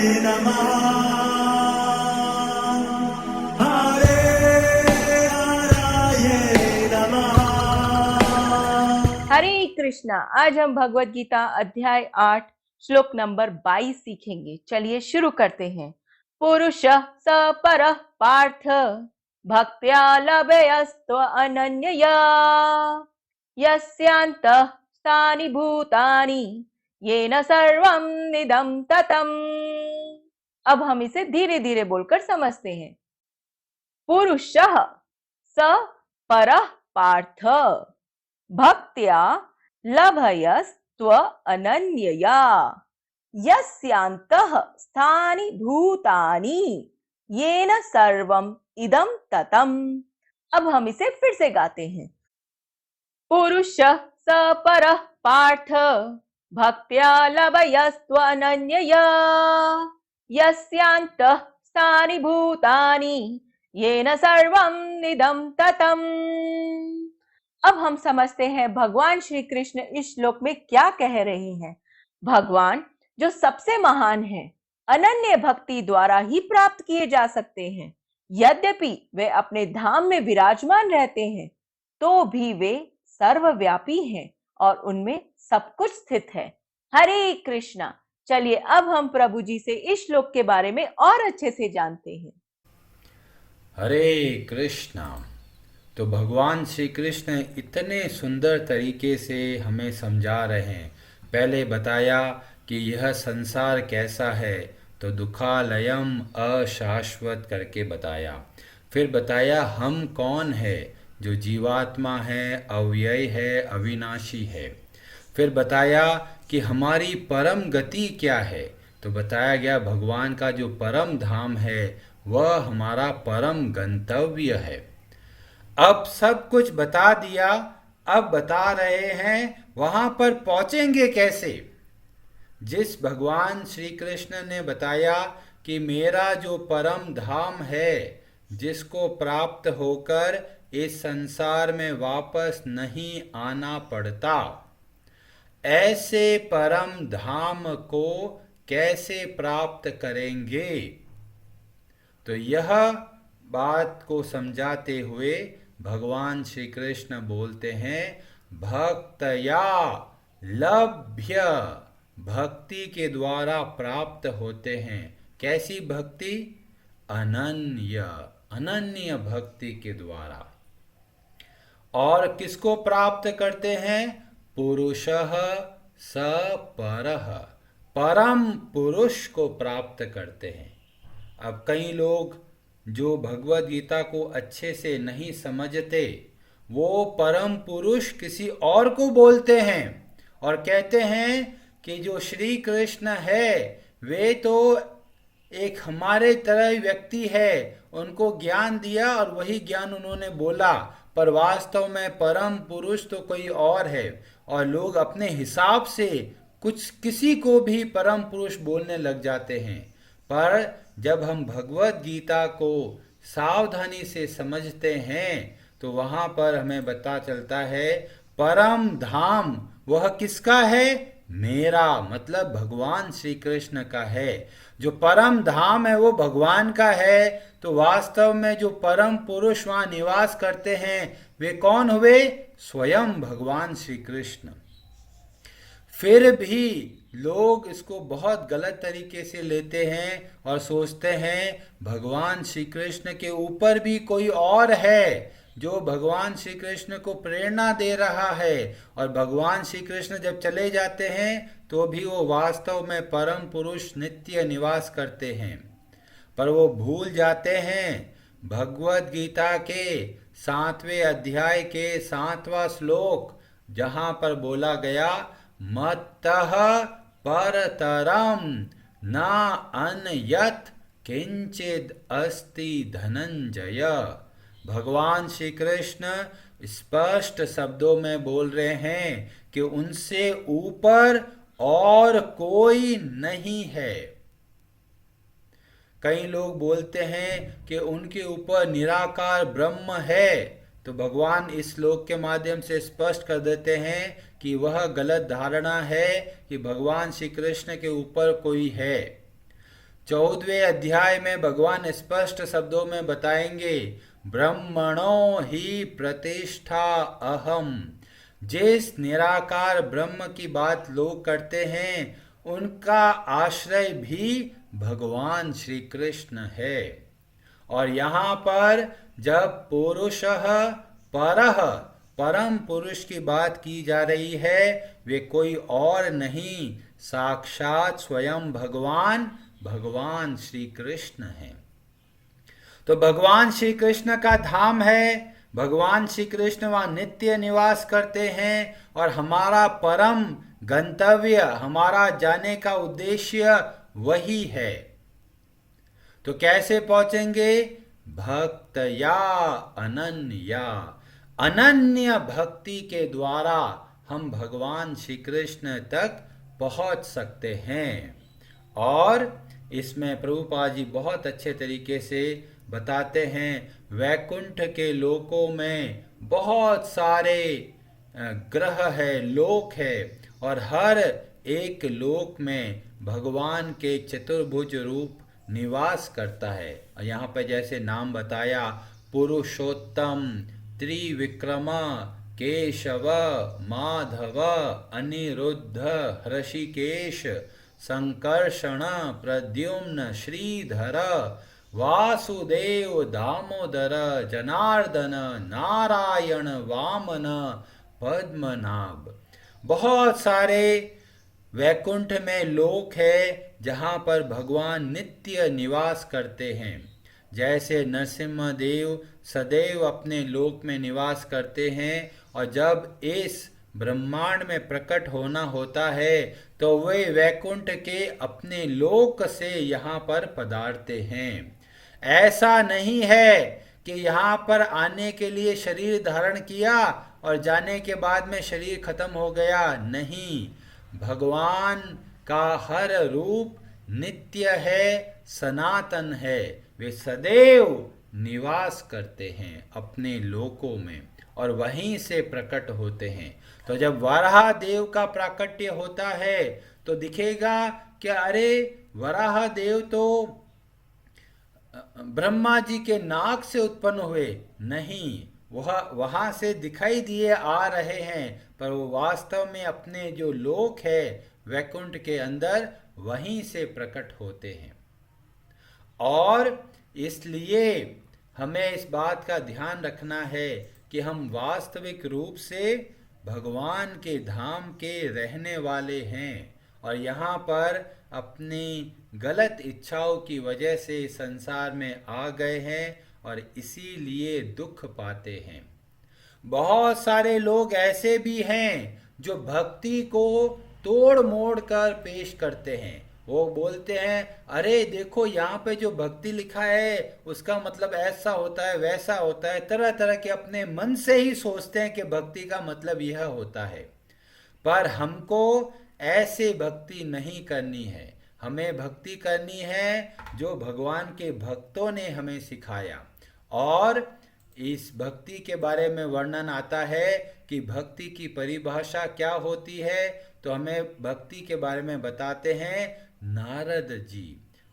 नमः हरे हराय नमः। हरे कृष्णा। आज हम भगवत गीता अध्याय 8 श्लोक नंबर 22 सीखेंगे। चलिए शुरू करते हैं। पुरुषः स परः पार्थ भक्त्या लभयस्त्व अनन्यया यस्यान्तः स्थानि भूतानि येन सर्वं निदं ततम्। अब हम इसे धीरे धीरे बोलकर समझते हैं। पुरुषः स परः पार्थ भक्त्या लभयस्त्व अनन्यया यस्यान्तः स्थानि भूतानि येन सर्वम इदं ततम्। अब हम इसे फिर से गाते हैं। पुरुषः स परः पार्थ भक्त्या लभयस्त्व अनन्यया यस्यान्तः स्थानि भूतानि येन सर्वं निदं ततम्। अब हम समझते हैं भगवान श्री कृष्ण इस श्लोक में क्या कह रहे हैं। भगवान जो सबसे महान है, अनन्य भक्ति द्वारा ही प्राप्त किए जा सकते हैं। यद्यपि वे अपने धाम में विराजमान रहते हैं, तो भी वे सर्वव्यापी हैं और उनमें सब कुछ स्थित है। हरे कृष्णा। चलिए अब हम प्रभु जी से इस श्लोक के बारे में और अच्छे से जानते हैं। हरे कृष्णा। तो भगवान श्री कृष्ण इतने सुंदर तरीके से हमें समझा रहे हैं। पहले बताया कि यह संसार कैसा है, तो दुखालयम अशाश्वत करके बताया। फिर बताया हम कौन है, जो जीवात्मा है, अव्यय है, अविनाशी है। फिर बताया कि हमारी परम गति क्या है, तो बताया गया भगवान का जो परम धाम है वह हमारा परम गंतव्य है। अब सब कुछ बता दिया, अब बता रहे हैं वहां पर पहुंचेंगे कैसे। जिस भगवान श्री कृष्ण ने बताया कि मेरा जो परम धाम है, जिसको प्राप्त होकर इस संसार में वापस नहीं आना पड़ता, ऐसे परम धाम को कैसे प्राप्त करेंगे। तो यह बात को समझाते हुए भगवान श्री कृष्ण बोलते हैं भक्तया लभ्य, भक्ति के द्वारा प्राप्त होते हैं। कैसी भक्ति? अनन्य, अनन्य भक्ति के द्वारा। और किसको प्राप्त करते हैं? पुरुषः स परः, परम पुरुष को प्राप्त करते हैं। अब कई लोग जो भगवद गीता को अच्छे से नहीं समझते, वो परम पुरुष किसी और को बोलते हैं और कहते हैं कि जो श्री कृष्ण है वे तो एक हमारे तरह व्यक्ति है, उनको ज्ञान दिया और वही ज्ञान उन्होंने बोला, पर वास्तव में परम पुरुष तो कोई और है। और लोग अपने हिसाब से कुछ किसी को भी परम पुरुष बोलने लग जाते हैं। पर जब हम भगवत गीता को सावधानी से समझते हैं तो वहां पर हमें पता चलता है परम धाम वह किसका है? मेरा, मतलब भगवान श्री कृष्ण का है। जो परम धाम है वो भगवान का है। तो वास्तव में जो परम पुरुष वहां निवास करते हैं वे कौन हुए? स्वयं भगवान श्री कृष्ण। फिर भी लोग इसको बहुत गलत तरीके से लेते हैं और सोचते हैं भगवान श्री कृष्ण के ऊपर भी कोई और है जो भगवान श्री कृष्ण को प्रेरणा दे रहा है, और भगवान श्री कृष्ण जब चले जाते हैं तो भी वो वास्तव में परम पुरुष नित्य निवास करते हैं। पर वो भूल जाते हैं भगवद गीता के 7वें अध्याय के 7वां श्लोक, जहां पर बोला गया मत्तः परतरम न अन्यत् किंचिद अस्ति धनंजय। भगवान श्री कृष्ण स्पष्ट शब्दों में बोल रहे हैं कि उनसे ऊपर और कोई नहीं है। कई लोग बोलते हैं कि उनके ऊपर निराकार ब्रह्म है, तो भगवान इस श्लोक के माध्यम से स्पष्ट कर देते हैं कि वह गलत धारणा है कि भगवान श्री कृष्ण के ऊपर कोई है। 14वें अध्याय में भगवान स्पष्ट शब्दों में बताएंगे, ब्रह्मणो ही प्रतिष्ठा अहम। जिस निराकार ब्रह्म की बात लोग करते हैं, उनका आश्रय भी भगवान श्री कृष्ण है। और यहाँ पर जब पुरुषः परः, परम पुरुष की बात की जा रही है, वे कोई और नहीं, साक्षात स्वयं भगवान, भगवान श्री कृष्ण हैं। तो भगवान श्री कृष्ण का धाम है, भगवान श्री कृष्ण वहाँ नित्य निवास करते हैं, और हमारा परम गंतव्य, हमारा जाने का उद्देश्य वही है। तो कैसे पहुंचेंगे? भक्तया अनन्या, अनन्य भक्ति के द्वारा हम भगवान श्री कृष्ण तक पहुंच सकते हैं। और इसमें प्रभुपाद जी बहुत अच्छे तरीके से बताते हैं, वैकुंठ के लोकों में बहुत सारे ग्रह है, लोक है, और हर एक लोक में भगवान के चतुर्भुज रूप निवास करता है। और यहाँ पे जैसे नाम बताया, पुरुषोत्तम, त्रिविक्रम, केशव, माधव, अनिरुद्ध, ऋषिकेश, संकर्षण, प्रद्युम्न, श्रीधर, वासुदेव, दामोदर, जनार्दन, नारायण, वामन, पद्मनाभ। बहुत सारे वैकुंठ में लोक है जहाँ पर भगवान नित्य निवास करते हैं। जैसे नरसिम्हा देव सदैव अपने लोक में निवास करते हैं, और जब इस ब्रह्मांड में प्रकट होना होता है तो वे वैकुंठ के अपने लोक से यहाँ पर पधारते हैं। ऐसा नहीं है कि यहाँ पर आने के लिए शरीर धारण किया और जाने के बाद में शरीर खत्म हो गया, नहीं। भगवान का हर रूप नित्य है, सनातन है, वे सदैव निवास करते हैं अपने लोकों में और वहीं से प्रकट होते हैं। तो जब वराह देव का प्राकट्य होता है तो दिखेगा कि अरे वराह देव तो ब्रह्मा जी के नाक से उत्पन्न हुए, नहीं, वह वहां से दिखाई दिए आ रहे हैं, पर वो वास्तव में अपने जो लोक है वैकुंठ के अंदर वहीं से प्रकट होते हैं। और इसलिए हमें इस बात का ध्यान रखना है कि हम वास्तविक रूप से भगवान के धाम के रहने वाले हैं, और यहाँ पर अपनी गलत इच्छाओं की वजह से संसार में आ गए हैं और इसीलिए दुख पाते हैं। बहुत सारे लोग ऐसे भी हैं जो भक्ति को तोड़ मोड़ कर पेश करते हैं। वो बोलते हैं, अरे देखो यहाँ पे जो भक्ति लिखा है उसका मतलब ऐसा होता है, वैसा होता है, तरह तरह के अपने मन से ही सोचते हैं कि भक्ति का मतलब यह होता है। पर हमको ऐसे भक्ति नहीं करनी है। हमें भक्ति करनी है जो भगवान के भक्तों ने हमें सिखाया। और इस भक्ति के बारे में वर्णन आता है कि भक्ति की परिभाषा क्या होती है, तो हमें भक्ति के बारे में बताते हैं नारद जी।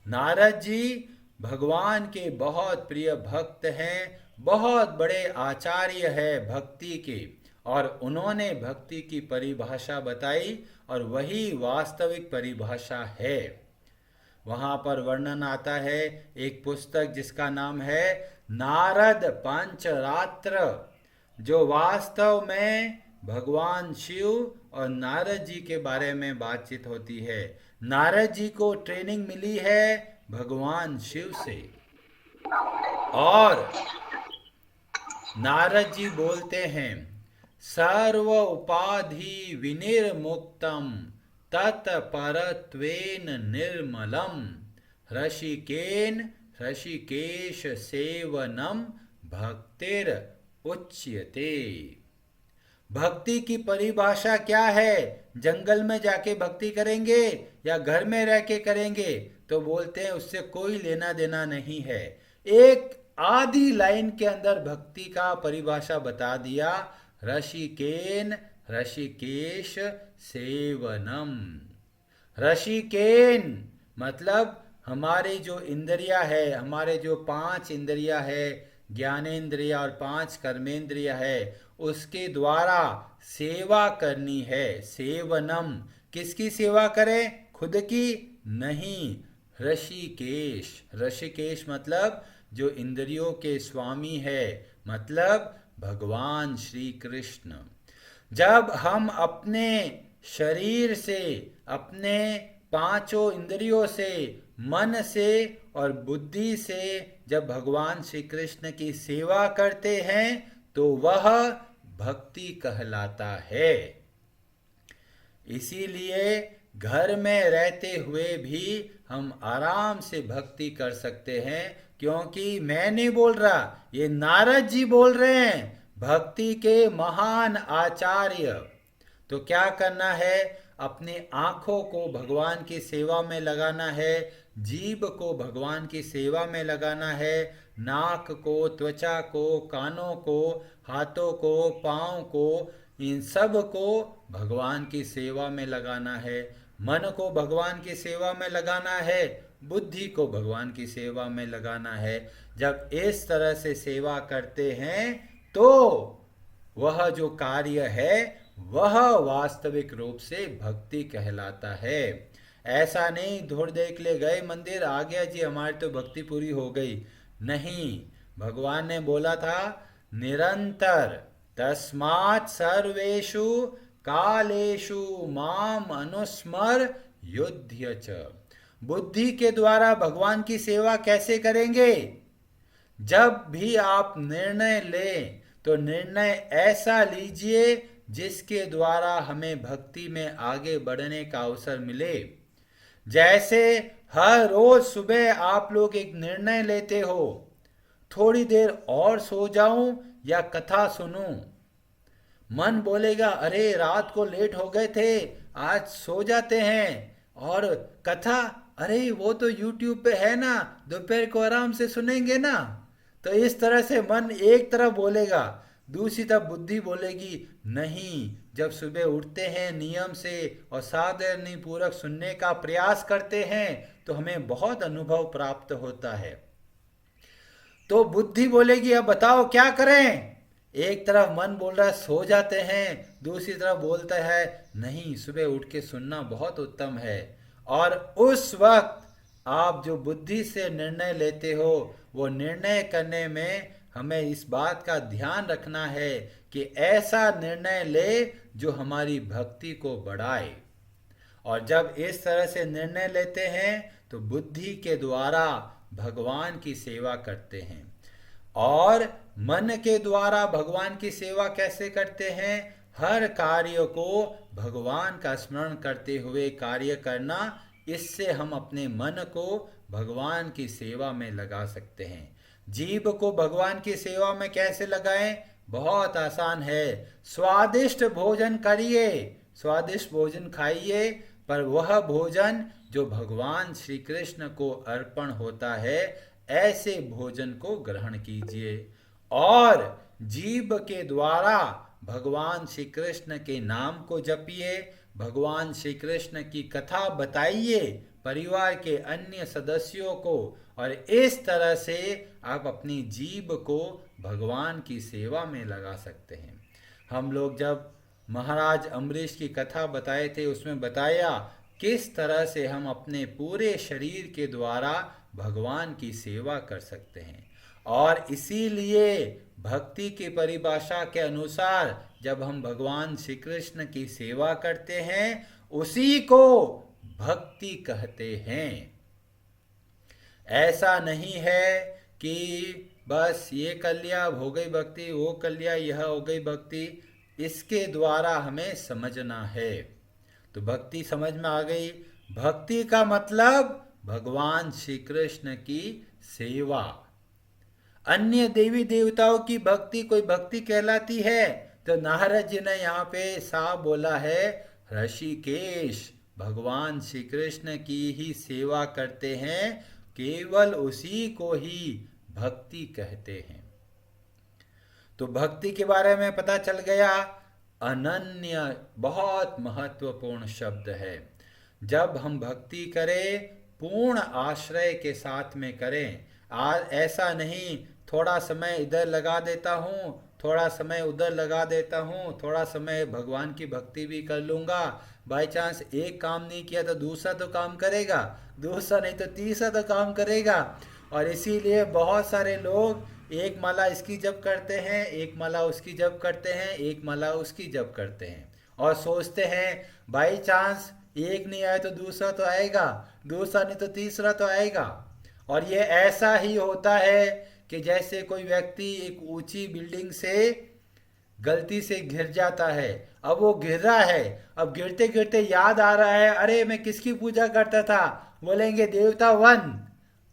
नारद जी भगवान के बहुत प्रिय भक्त हैं, बहुत बड़े आचार्य हैं भक्ति के, और उन्होंने भक्ति की परिभाषा बताई और वही वास्तविक परिभाषा है। वहाँ पर वर्णन आता है एक पुस्तक जिसका नाम है नारद पंचरात्र, जो वास्तव में भगवान शिव और नारद जी के बारे में बातचीत होती है। नारद जी को ट्रेनिंग मिली है भगवान शिव से, और नारद जी बोलते हैं, सर्व उपाधि विनिर्मुक्तम तत्परत्वेन निर्मलम ऋषिकेन ऋषिकेश सेवनम भक्तिर उच्यते। भक्ति की परिभाषा क्या है? जंगल में जाके भक्ति करेंगे या घर में रह के करेंगे? तो बोलते हैं उससे कोई लेना देना नहीं है। एक आधी लाइन के अंदर भक्ति का परिभाषा बता दिया, ऋषिकेन ऋषिकेश सेवनम। ऋषिकेन मतलब हमारी जो इंद्रिया है, हमारे जो 5 इंद्रिया है, ज्ञानेंद्रिया और 5 कर्मेंद्रिया है, उसके द्वारा सेवा करनी है। सेवनम, किसकी सेवा करें? खुद की नहीं, ऋषिकेश। ऋषिकेश मतलब जो इंद्रियों के स्वामी है, मतलब भगवान श्री कृष्ण। जब हम अपने शरीर से, अपने पांचों इंद्रियों से, मन से और बुद्धि से जब भगवान श्री कृष्ण की सेवा करते हैं तो वह भक्ति कहलाता है। इसीलिए घर में रहते हुए भी हम आराम से भक्ति कर सकते हैं, क्योंकि मैं नहीं बोल रहा, ये नारद जी बोल रहे हैं, भक्ति के महान आचार्य। तो क्या करना है? अपनी आंखों को भगवान की सेवा में लगाना है, जीभ को भगवान की सेवा में लगाना है, नाक को, त्वचा को, कानों को, हाथों को, पाँव को, इन सब को भगवान की सेवा में लगाना है। मन को भगवान की सेवा में लगाना है, बुद्धि को भगवान की सेवा में लगाना है। जब इस तरह से सेवा करते हैं तो वह जो कार्य है वह वास्तविक रूप से भक्ति कहलाता है। ऐसा नहीं थोड़ी देर के लिए गए मंदिर, आ गया जी, हमारी तो भक्ति पूरी हो गई। नहीं, भगवान ने बोला था निरंतर तस्मात् सर्वेषु कालेषु माम अनुस्मर युध्य च। बुद्धि के द्वारा भगवान की सेवा कैसे करेंगे? जब भी आप निर्णय लें तो निर्णय ऐसा लीजिए जिसके द्वारा हमें भक्ति में आगे बढ़ने का अवसर मिले। जैसे हर रोज सुबह आप लोग एक निर्णय लेते हो, थोड़ी देर और सो जाऊं या कथा सुनूं। मन बोलेगा अरे रात को लेट हो गए थे, आज सो जाते हैं। और कथा, अरे वो तो YouTube पे है ना, दोपहर को आराम से सुनेंगे ना। तो इस तरह से मन एक तरफ बोलेगा, दूसरी तरफ बुद्धि बोलेगी नहीं। जब सुबह उठते हैं नियम से और सावधानी पूर्वक सुनने का प्रयास करते हैं तो हमें बहुत अनुभव प्राप्त होता है। तो बुद्धि बोलेगी अब बताओ क्या करें। एक तरफ मन बोल रहा है सो जाते हैं, दूसरी तरफ बोलता है नहीं, सुबह उठ के सुनना बहुत उत्तम है। और उस वक्त आप जो बुद्धि से निर्णय लेते हो, वो निर्णय करने में हमें इस बात का ध्यान रखना है कि ऐसा निर्णय ले जो हमारी भक्ति को बढ़ाए। और जब इस तरह से निर्णय लेते हैं तो बुद्धि के द्वारा भगवान की सेवा करते हैं। और मन के द्वारा भगवान की सेवा कैसे करते हैं? हर कार्य को भगवान का स्मरण करते हुए कार्य करना, इससे हम अपने मन को भगवान की सेवा में लगा सकते हैं। जीभ को भगवान की सेवा में कैसे लगाएं? बहुत आसान है। स्वादिष्ट भोजन करिए, स्वादिष्ट भोजन खाइए, पर वह भोजन जो भगवान श्री कृष्ण को अर्पण होता है, ऐसे भोजन को ग्रहण कीजिए। और जीभ के द्वारा भगवान श्री कृष्ण के नाम को जपिए, भगवान श्री कृष्ण की कथा बताइए परिवार के अन्य सदस्यों को, और इस तरह से आप अपनी जीभ को भगवान की सेवा में लगा सकते हैं। हम लोग जब महाराज अम्बरीश की कथा बताए थे, उसमें बताया किस तरह से हम अपने पूरे शरीर के द्वारा भगवान की सेवा कर सकते हैं। और इसीलिए भक्ति की परिभाषा के अनुसार जब हम भगवान श्री कृष्ण की सेवा करते हैं उसी को भक्ति कहते हैं। ऐसा नहीं है कि बस ये कर लिया हो गई भक्ति, वो कर लिया यह हो गई भक्ति। इसके द्वारा हमें समझना है। तो भक्ति समझ में आ गई। भक्ति का मतलब भगवान श्री कृष्ण की सेवा। अन्य देवी देवताओं की भक्ति कोई भक्ति कहलाती है? तो नारद जी ने यहाँ पे साफ बोला है, ऋषिकेश भगवान श्री कृष्ण की ही सेवा करते हैं, केवल उसी को ही भक्ति कहते हैं। तो भक्ति के बारे में पता चल गया। अनन्य बहुत महत्वपूर्ण शब्द है। जब हम भक्ति करें पूर्ण आश्रय के साथ में करें। ऐसा नहीं थोड़ा समय इधर लगा देता हूँ, थोड़ा समय उधर लगा देता हूँ, थोड़ा समय भगवान की भक्ति भी कर लूँगा, बाय चांस एक काम नहीं किया तो दूसरा तो काम करेगा, दूसरा नहीं तो तीसरा तो काम करेगा। और इसीलिए बहुत सारे लोग एक माला इसकी जप करते हैं, एक माला उसकी जप करते हैं, एक माला उसकी जप करते हैं, और सोचते हैं बाई चांस एक नहीं आए तो दूसरा तो आएगा, दूसरा नहीं तो तीसरा तो आएगा। और ये ऐसा ही होता है कि जैसे कोई व्यक्ति एक ऊंची बिल्डिंग से गलती से गिर जाता है, अब वो गिर रहा है, अब गिरते गिरते याद आ रहा है अरे मैं किसकी पूजा करता था, बोलेंगे देवता 1,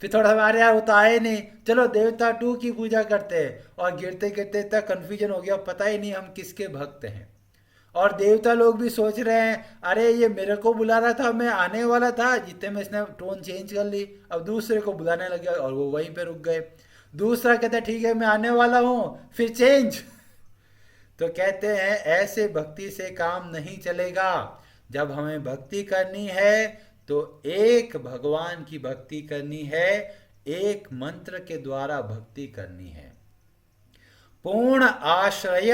फिर थोड़ा हमारे यार वो तो आए नहीं, चलो देवता 2 की पूजा करते हैं, और गिरते गिरते तक कन्फ्यूजन हो गया, पता ही नहीं हम किसके भक्त हैं। और देवता लोग भी सोच रहे हैं अरे ये मेरे को बुला रहा था, मैं आने वाला था, जितने में इसने टोन चेंज कर ली, अब दूसरे को बुलाने लगे और वो वहीं पे रुक गए। दूसरा कहता ठीक है मैं आने वाला हूँ, फिर चेंज। तो कहते हैं ऐसे भक्ति से काम नहीं चलेगा। जब हमें भक्ति करनी है तो एक भगवान की भक्ति करनी है, एक मंत्र के द्वारा भक्ति करनी है। पूर्ण आश्रय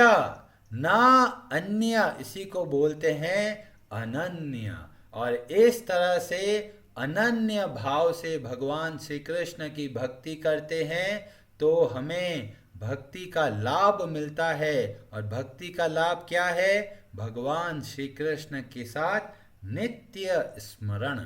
ना अन्य, इसी को बोलते हैं अनन्य। और इस तरह से अनन्य भाव से भगवान श्री कृष्ण की भक्ति करते हैं तो हमें भक्ति का लाभ मिलता है। और भक्ति का लाभ क्या है? भगवान श्री कृष्ण के साथ नित्य स्मरण।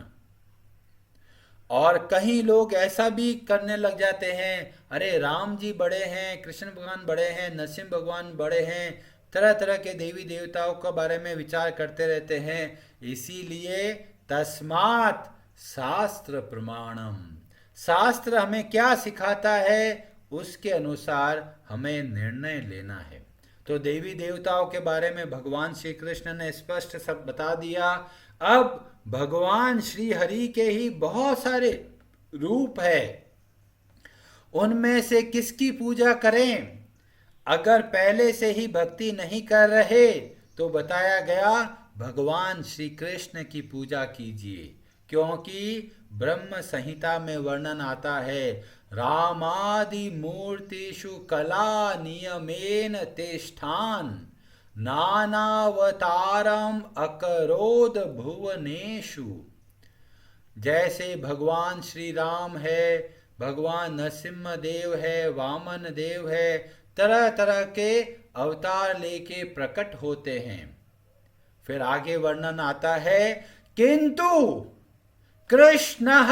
और कहीं लोग ऐसा भी करने लग जाते हैं अरे राम जी बड़े हैं, कृष्ण भगवान बड़े हैं, नरसिंह भगवान बड़े हैं, तरह तरह के देवी देवताओं के बारे में विचार करते रहते हैं। इसीलिए तस्मात् शास्त्र प्रमाणम, शास्त्र हमें क्या सिखाता है उसके अनुसार हमें निर्णय लेना है। तो देवी देवताओं के बारे में भगवान श्री कृष्ण ने स्पष्ट सब बता दिया। अब भगवान श्री हरि के ही बहुत सारे रूप है, उनमें से किसकी पूजा करें? अगर पहले से ही भक्ति नहीं कर रहे तो बताया गया भगवान श्री कृष्ण की पूजा कीजिए, क्योंकि ब्रह्म संहिता में वर्णन आता है रामादि मूर्तिषु कला नियमेन तेष्ठान नानावतारम अकरोद भुवनेषु। जैसे भगवान श्री राम है, भगवान नरसिम्हा देव है, वामन देव है, तरह तरह के अवतार लेके प्रकट होते हैं। फिर आगे वर्णन आता है किंतु कृष्णः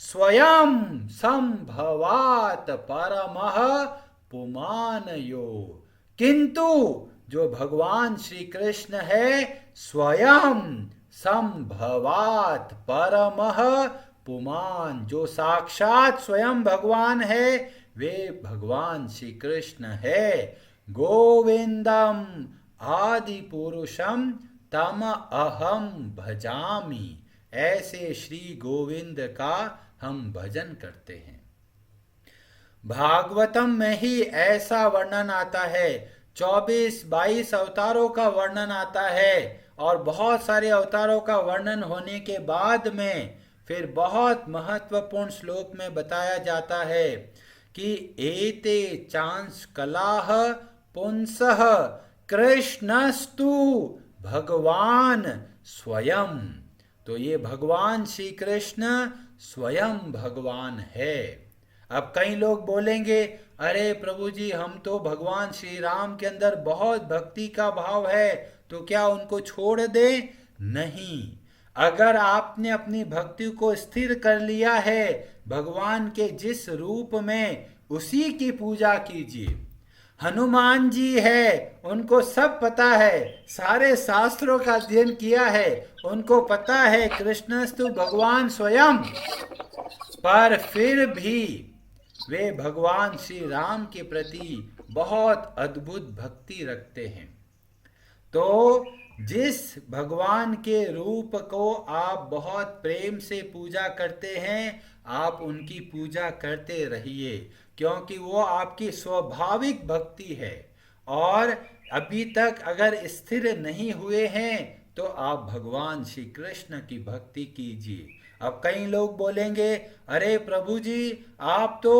स्वयं संभवात परमः पुमानयो। किंतु जो भगवान श्री कृष्ण है स्वयं संभवात परमः पुमान, जो साक्षात स्वयं भगवान है वे भगवान श्री कृष्ण है। गोविंदम आदि पुरुषम तम अहम भजामि, ऐसे श्री गोविंद का हम भजन करते हैं। भागवतम में ही ऐसा वर्णन आता है, 24-22 अवतारों का वर्णन आता है। और बहुत सारे अवतारों का वर्णन होने के बाद में फिर बहुत महत्वपूर्ण श्लोक में बताया जाता है कि एते चांस कलाह पुंसः कृष्णस्तु भगवान स्वयं। तो ये भगवान श्री कृष्ण स्वयं भगवान है। अब कई लोग बोलेंगे अरे प्रभु जी हम तो भगवान श्री राम के अंदर बहुत भक्ति का भाव है, तो क्या उनको छोड़ दें? नहीं, अगर आपने अपनी भक्ति को स्थिर कर लिया है भगवान के जिस रूप में, उसी की पूजा कीजिए। हनुमान जी है, उनको सब पता है, सारे शास्त्रों का अध्ययन किया है, उनको पता है कृष्णस्तु भगवान स्वयं, पर फिर भी वे भगवान श्री राम के प्रति बहुत अद्भुत भक्ति रखते हैं। तो जिस भगवान के रूप को आप बहुत प्रेम से पूजा करते हैं, आप उनकी पूजा करते रहिए, क्योंकि वो आपकी स्वाभाविक भक्ति है। और अभी तक अगर स्थिर नहीं हुए हैं तो आप भगवान श्री कृष्ण की भक्ति कीजिए। अब कई लोग बोलेंगे, अरे प्रभु जी आप तो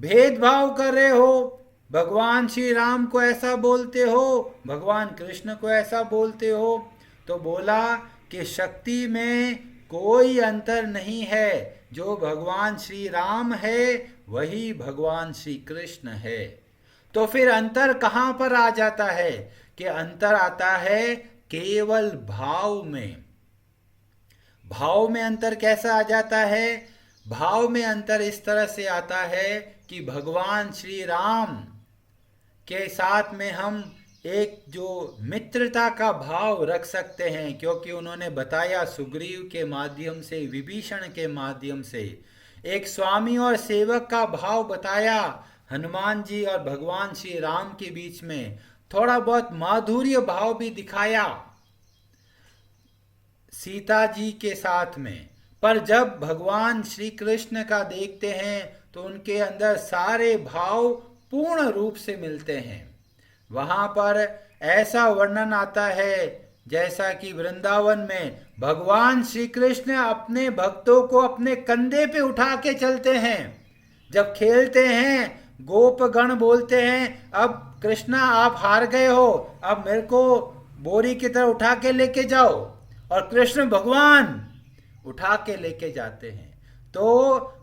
भेदभाव कर रहे हो, भगवान श्री राम को ऐसा बोलते हो, भगवान कृष्ण को ऐसा बोलते हो। तो बोला कि शक्ति में कोई अंतर नहीं है, जो भगवान श्री राम है वही भगवान श्री कृष्ण है। तो फिर अंतर कहाँ पर आ जाता है कि अंतर आता है केवल भाव में। भाव में अंतर कैसा आ जाता है? भाव में अंतर इस तरह से आता है कि भगवान श्री राम के साथ में हम एक जो मित्रता का भाव रख सकते हैं, क्योंकि उन्होंने बताया सुग्रीव के माध्यम से, विभीषण के माध्यम से एक स्वामी और सेवक का भाव बताया। हनुमान जी और भगवान श्री राम के बीच में थोड़ा बहुत माधुर्य भाव भी दिखाया सीता जी के साथ में। पर जब भगवान श्री कृष्ण का देखते हैं तो उनके अंदर सारे भाव पूर्ण रूप से मिलते हैं। वहां पर ऐसा वर्णन आता है जैसा कि वृंदावन में भगवान श्री कृष्ण अपने भक्तों को अपने कंधे पे उठा के चलते हैं। जब खेलते हैं गोपगण बोलते हैं, अब कृष्णा आप हार गए हो, अब मेरे को बोरी की तरह उठा के लेके जाओ, और कृष्ण भगवान उठा के लेके जाते हैं। तो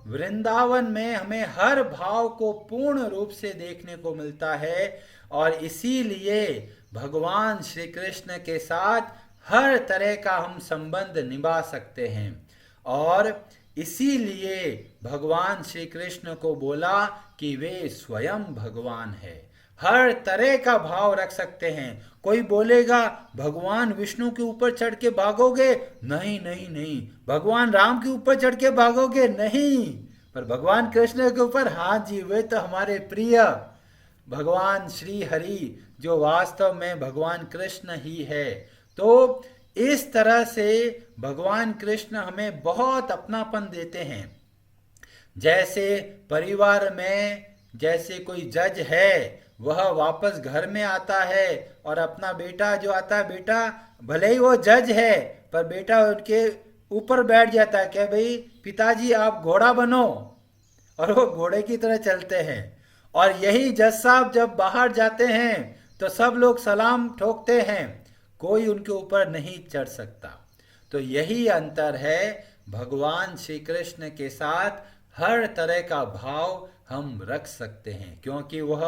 वृंदावन में हमें हर भाव को पूर्ण रूप से देखने को मिलता है, और इसीलिए भगवान श्री कृष्ण के साथ हर तरह का हम संबंध निभा सकते हैं। और इसीलिए भगवान श्री कृष्ण को बोला कि वे स्वयं भगवान है, हर तरह का भाव रख सकते हैं। कोई बोलेगा भगवान विष्णु के ऊपर चढ़ के भागोगे, नहीं नहीं नहीं। भगवान राम के ऊपर चढ़ के भागोगे, नहीं। पर भगवान कृष्ण के ऊपर, हाँ जी, वे तो हमारे प्रिय भगवान श्री हरि, जो वास्तव में भगवान कृष्ण ही है। तो इस तरह से भगवान कृष्ण हमें बहुत अपनापन देते हैं। जैसे परिवार में जैसे कोई जज है, वह वापस घर में आता है और अपना बेटा जो आता है, बेटा भले ही वो जज है पर बेटा उनके ऊपर बैठ जाता है, क्या भाई पिताजी आप घोड़ा बनो, और वो घोड़े की तरह चलते हैं। और यही जज साहब जब बाहर जाते हैं तो सब लोग सलाम ठोकते हैं, कोई उनके ऊपर नहीं चढ़ सकता। तो यही अंतर है भगवान श्री कृष्ण के साथ हर तरह का भाव हम रख सकते हैं, क्योंकि वह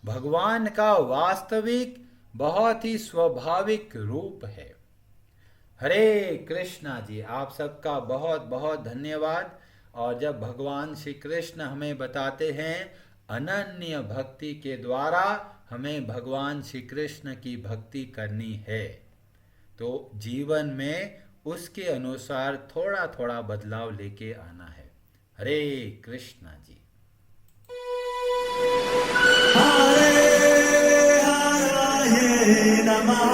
भगवान का वास्तविक बहुत ही स्वाभाविक रूप है। हरे कृष्णा जी, आप सबका बहुत बहुत धन्यवाद। और जब भगवान श्री कृष्ण हमें बताते हैं अनन्य भक्ति के द्वारा हमें भगवान श्री कृष्ण की भक्ति करनी है, तो जीवन में उसके अनुसार थोड़ा थोड़ा बदलाव लेके आना है। हरे कृष्णा जी। हरे हरे नमः।